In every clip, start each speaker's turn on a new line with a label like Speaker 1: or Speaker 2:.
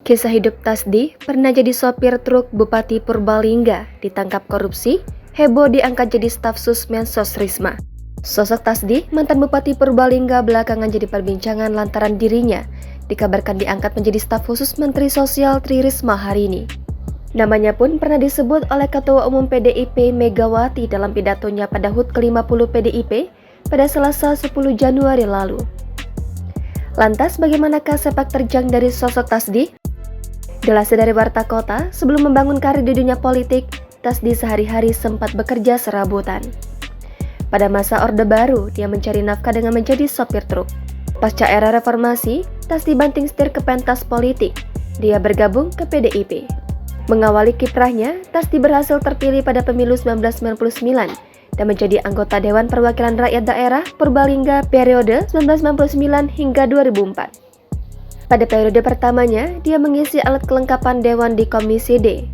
Speaker 1: Kisah hidup Tasdi pernah jadi sopir truk Bupati Purbalingga, ditangkap korupsi, heboh diangkat jadi staf sus Mensos Risma. Sosok Tasdi, mantan Bupati Purbalingga belakangan jadi perbincangan lantaran dirinya dikabarkan diangkat menjadi staf khusus Menteri Sosial Tri Risma hari ini. Namanya pun pernah disebut oleh Ketua Umum PDIP Megawati dalam pidatonya pada HUT ke-50 PDIP pada Selasa 10 Januari lalu. Lantas bagaimanakah sepak terjang dari sosok Tasdi? Dilansir dari Warta Kota, sebelum membangun karir di dunia politik, Tasdi sehari-hari sempat bekerja serabutan. Pada masa Orde Baru, dia mencari nafkah dengan menjadi sopir truk. Pasca era reformasi, Tasdi banting setir ke pentas politik. Dia bergabung ke PDIP. Mengawali kiprahnya, Tasdi berhasil terpilih pada pemilu 1999 dan menjadi anggota Dewan Perwakilan Rakyat Daerah Purbalingga periode 1999 hingga 2004. Pada periode pertamanya, dia mengisi alat kelengkapan Dewan di Komisi D.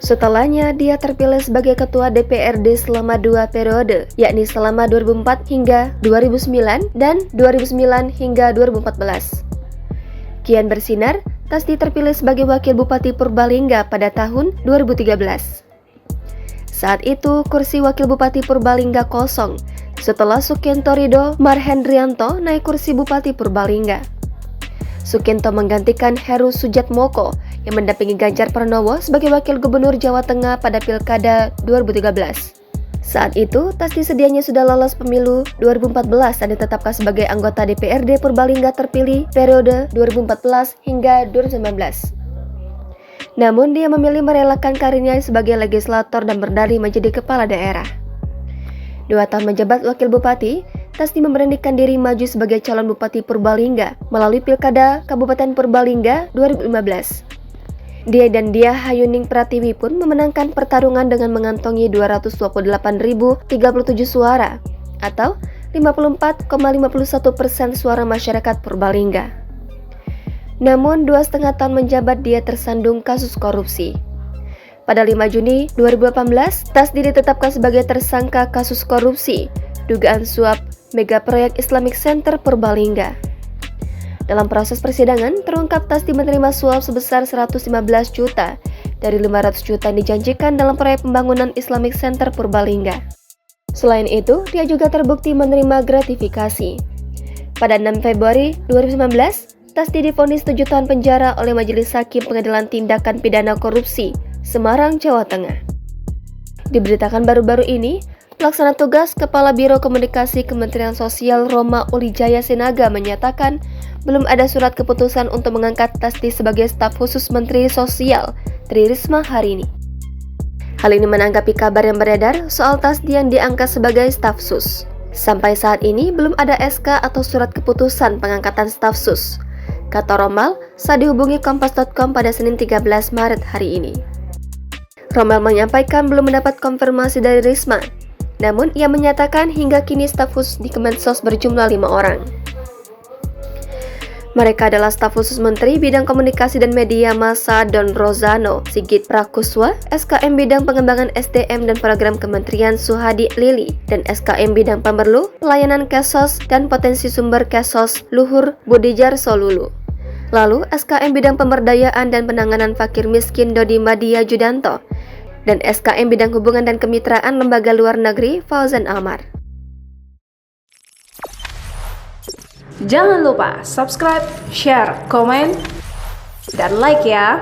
Speaker 1: Setelahnya, dia terpilih sebagai Ketua DPRD selama 2 periode, yakni selama 2004 hingga 2009 dan 2009 hingga 2014. Kian bersinar, Tasdi terpilih sebagai Wakil Bupati Purbalingga pada tahun 2013. Saat itu, kursi Wakil Bupati Purbalingga kosong, setelah Sukiento Ridho Marhendrianto naik kursi Bupati Purbalingga. Sukiento menggantikan Heru Sujatmoko yang mendampingi Ganjar Pranowo sebagai Wakil Gubernur Jawa Tengah pada Pilkada 2013. Saat itu, Tasdi sedianya sudah lolos pemilu 2014 dan ditetapkan sebagai anggota DPRD Purbalingga terpilih periode 2014 hingga 2019. Namun, dia memilih merelakan karirnya sebagai legislator dan berdalih menjadi kepala daerah. 2 tahun menjabat Wakil Bupati, Tasdi memberanikan diri maju sebagai calon Bupati Purbalingga melalui Pilkada Kabupaten Purbalingga 2015. Dia dan Diah Hayuning Pratiwi pun memenangkan pertarungan dengan mengantongi 228.037 suara atau 54,51% suara masyarakat Purbalingga. Namun 2,5 tahun menjabat dia tersandung kasus korupsi. Pada 5 Juni 2018, Tasdi ditetapkan sebagai tersangka kasus korupsi dugaan suap mega proyek Islamic Center Purbalingga. Dalam proses persidangan, terungkap Tasdi menerima suap sebesar 115 juta dari 500 juta yang dijanjikan dalam proyek pembangunan Islamic Center Purbalingga. Selain itu, dia juga terbukti menerima gratifikasi. Pada 6 Februari 2019, Tasdi divonis 7 tahun penjara oleh Majelis Hakim Pengadilan Tindakan Pidana Korupsi, Semarang, Jawa Tengah. Diberitakan baru-baru ini, Pelaksana Tugas Kepala Biro Komunikasi Kementerian Sosial Roma Ulijaya Sinaga menyatakan belum ada surat keputusan untuk mengangkat Tasdi sebagai staf khusus Menteri Sosial Tri Risma hari ini. Hal ini menanggapi kabar yang beredar soal Tasdi yang diangkat sebagai staf sus. Sampai saat ini belum ada SK atau surat keputusan pengangkatan staf sus, kata Romal saat dihubungi Kompas.com pada Senin 13 Maret hari ini. Romal menyampaikan belum mendapat konfirmasi dari Risma. Namun, ia menyatakan hingga kini staf khusus di Kemensos berjumlah 5 orang. Mereka adalah staf khusus Menteri Bidang Komunikasi dan Media Massa Don Rozano Sigit Prakuswa, SKM Bidang Pengembangan SDM dan Program Kementerian Suhadi Lili, dan SKM Bidang Pemerlu, Pelayanan Kesos dan Potensi Sumber Kesos Luhur Budijar Solulu. Lalu, SKM Bidang Pemberdayaan dan Penanganan Fakir Miskin Dodi Madia Judanto, dan SKM Bidang Hubungan dan Kemitraan Lembaga Luar Negeri Fauzan Amar.
Speaker 2: Jangan lupa subscribe, share, komen, dan like ya!